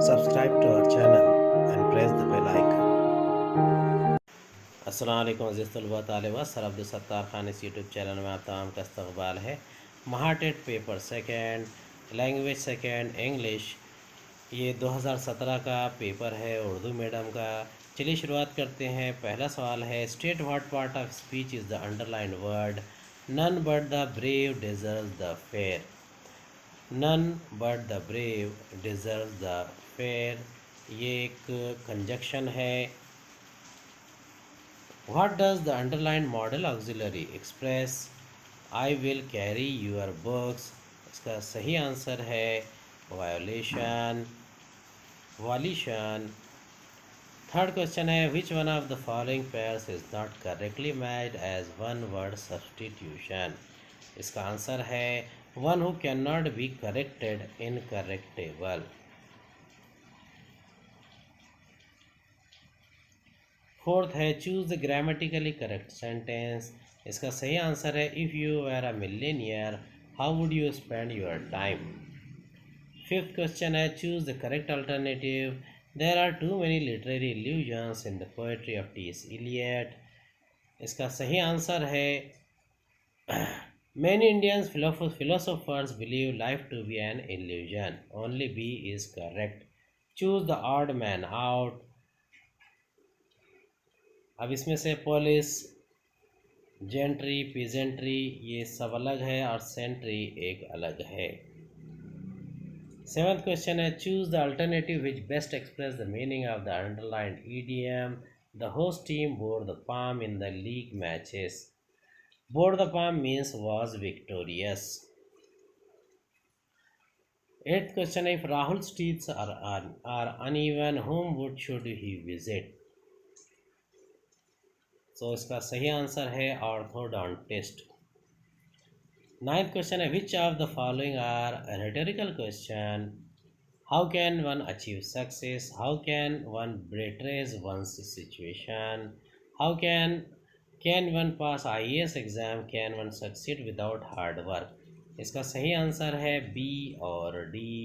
Subscribe to our channel and press the bell icon. अस्सलाम वालेकुम अज़ीज़ तलबा तालिबात सर अब्दुल सत्तार खान इस यूट्यूब चैनल में आप तमाम का इस्तकबाल है। MAHATET paper second, language second, English, ये 2017 का पेपर है उर्दू मीडियम का। चलिए शुरुआत करते हैं। पहला सवाल है, state what part of speech is the underline word none but the brave deserve the fair. None but the brave deserve the fair, ये एक कंजक्शन है। What does the underlined model auxiliary express? I will carry your books. इसका सही answer है violation, volition. Third question है, which one of the following pairs is not correctly matched as one word substitution? इसका answer है one who cannot be corrected, incorrectable. Fourth है, choose the grammatically correct sentence. इसका सही answer है if you were a millionaire how would you spend your time. Fifth question है, choose the correct alternative. There are too many literary illusions in the poetry of T S. Eliot. इसका सही answer है many Indians philosophers believe life to be an illusion, only B is correct. Choose the odd man out. अब इसमें से police, gentry, peasantry ये सब अलग है और सेंट्री एक अलग है। सेवंथ क्वेश्चन है, choose the alternative which best express the meaning of the underlined idiom. The host team bored the palm in the league matches. Bored the palm means was victorious. Eighth question है, if Rahul streets are uneven whom would should he visit? तो इसका सही answer है orthodontist. Ninth question है, which of the following are rhetorical question? How can one achieve success? How can one better one's situation? How can one pass IAS exam? Can one succeed without hard work? इसका सही answer है B और D.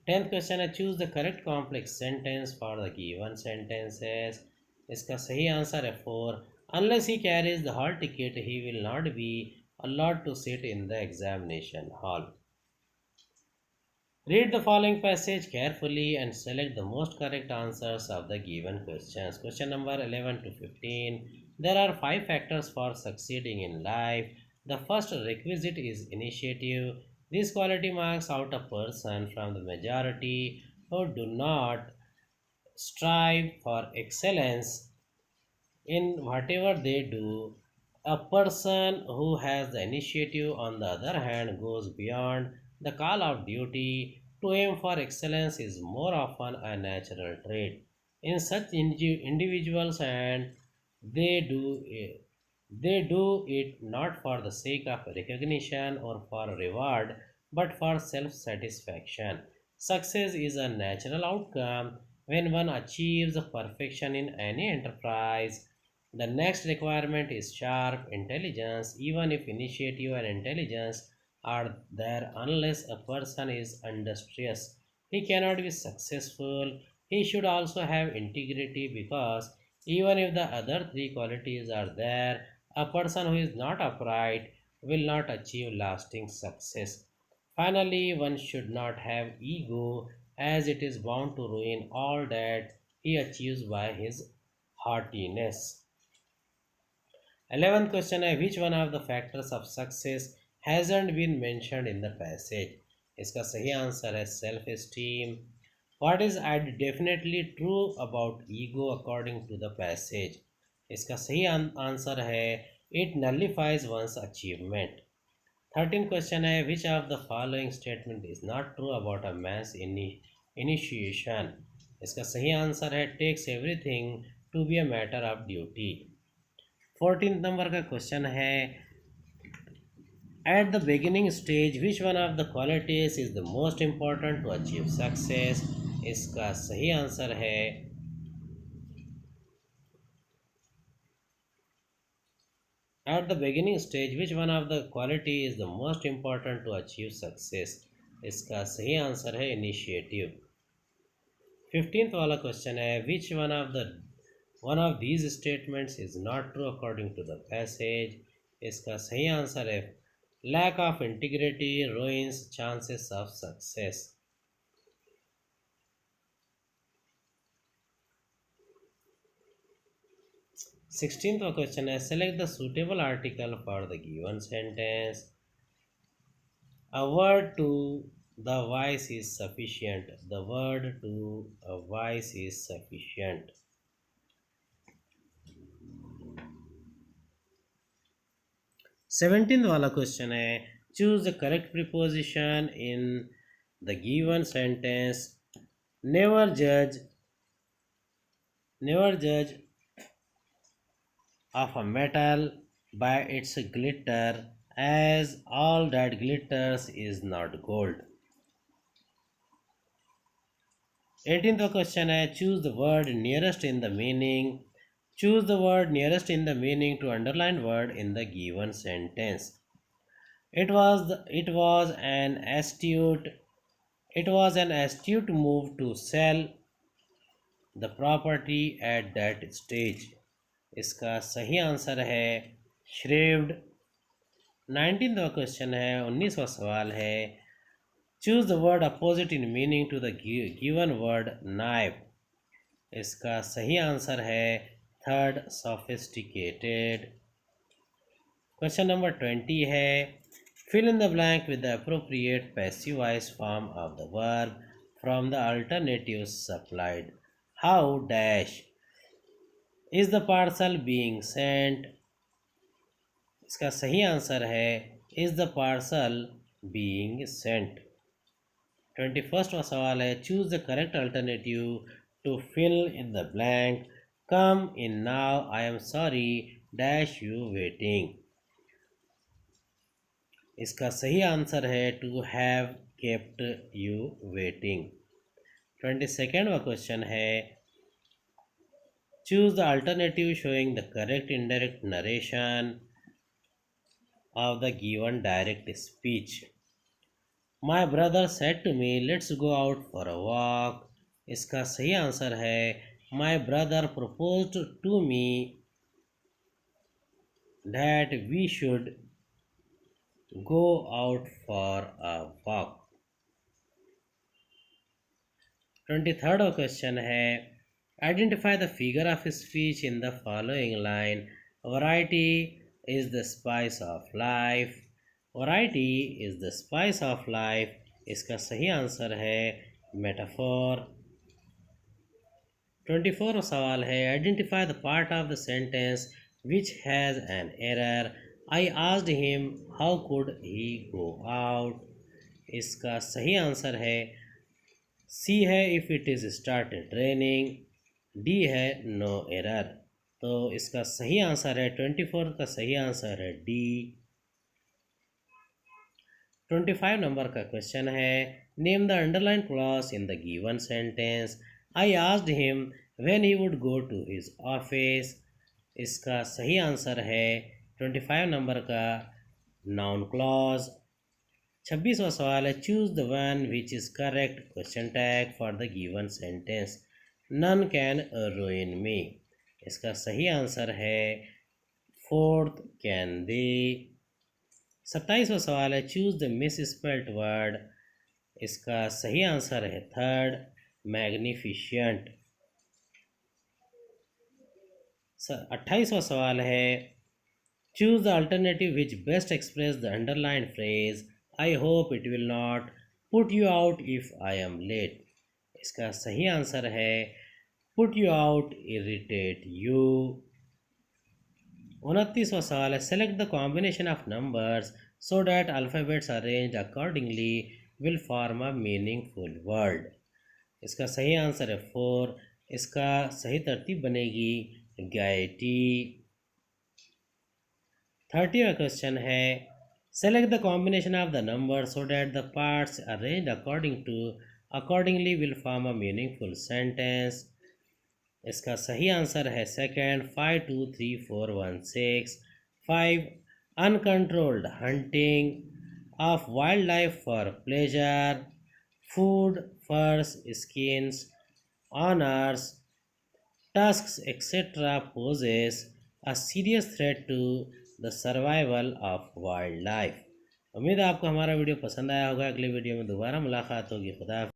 Tenth question है, choose the correct complex sentence for the given sentences. इसका सही answer है 4। Unless he carries the hall ticket he will not be allowed to sit in the examination hall. Read the following passage carefully and select the most correct answers of the given questions. Question number 11 to 15. There are 5 factors for succeeding in life. The first requisite is initiative. This quality marks out a person from the majority who do not strive for excellence in whatever they do. A person who has the initiative, on the other hand, goes beyond the call of duty. To aim for excellence is more often a natural trait in such individuals, and they do it not for the sake of recognition or for reward, but for self-satisfaction. Success is a natural outcome when one achieves perfection in any enterprise. The next requirement is sharp intelligence. Even if initiative and intelligence are there, unless a person is industrious, he cannot be successful. He should also have integrity, because even if the other 3 qualities are there, a person who is not upright will not achieve lasting success. Finally, one should not have ego, as it is bound to ruin all that he achieves by his haughtiness. 11th question है, which one of the factors of success hasn't been mentioned in the passage? इसका सही answer है self esteem. What is definitely true about ego according to the passage? इसका सही answer है it nullifies one's achievement. 13th question है, which of the following statement is not true about a man's initiation? इसका सही answer है takes everything to be a matter of duty. 14th number का question है, at the beginning stage which one of the qualities is the most important to achieve success? इसका सही answer है at the beginning stage which one of the quality is the most important to achieve success? इसका सही answer है initiative. 15th वाला question है which one of these statements is not true according to the passage. इसका सही answer है lack of integrity ruins chances of success. 16th का question है select the suitable article for the given sentence. A word to the wise is sufficient. The word to a wise is sufficient. 17th वाला question है choose the correct preposition in the given sentence. Never जज of a metal by its glitter, as all that glitters is not gold. 18th question है choose the word nearest in the meaning। choose the word nearest in the meaning to underline word in the given sentence। it was an astute move to sell the property at that stage। इसका सही answer है श्रेव्ड। 19वां question है 19वां सवाल है choose the word opposite in meaning to the given word knife. इसका सही answer है थर्ड सोफिस्टिकेटेड। क्वेश्चन नंबर 20 है fill in the blank with the appropriate passive voice form of the verb from the alternatives supplied. How dash is the parcel being sent. इसका सही answer है is the parcel being sent. 21वां सवाल है choose the correct alternative to fill in the blank. Come in now I am sorry dash you waiting. इसका सही answer है to have kept you waiting. 22वां क्वेश्चन है choose the alternative showing the correct indirect narration of the given direct speech। My brother said to me let's go out for a walk। इसका सही answer है My brother proposed to me that we should go out for a walk। 23rd question है Identify the figure of speech in the following line। Variety is the spice of life। Variety is the spice of life। इसका सही answer है metaphor. 24वां सवाल है Identify the part of the sentence which has an error। I asked him how could he go out। इसका सही answer है C है if it is started raining। D है नो एरर। तो इसका सही आंसर है 24 का सही आंसर है डी। 25 नंबर का क्वेश्चन है name the underline clause in the given sentence. I asked him when he would go to his office. इसका सही आंसर है 25 नंबर का नाउन क्लॉज। 26वां सवाल है choose the one which is correct question tag for the given sentence. None can ruin me। इसका सही answer है फोर्थ कैन दे। 27वां सवाल है choose the misspelt word. इसका सही आंसर है थर्ड मैग्निफिशियंट। 28वां सवाल है choose the alternative which best express the underline phrase. I hope it will not put you out if I am late. इसका सही आंसर है put you out irritate you. 29वां सवाल है select the combination of numbers so that alphabets arrange accordingly will form a meaningful word. इसका सही answer है 4। इसका सही तरतीब बनेगी गैटी। 30वां क्वेश्चन है select the combination of the number so that the parts arrange accordingly will form a meaningful sentence। इसका सही आंसर है second 5 2 3 4 1 6। 5 uncontrolled hunting of wildlife for pleasure, food, furs, skins, honors, tusks, etc. poses a serious threat to the survival of wildlife. उम्मीद है आपको हमारा video पसंद आया होगा। अगले वीडियो में दोबारा मुलाकात होगी। खुदा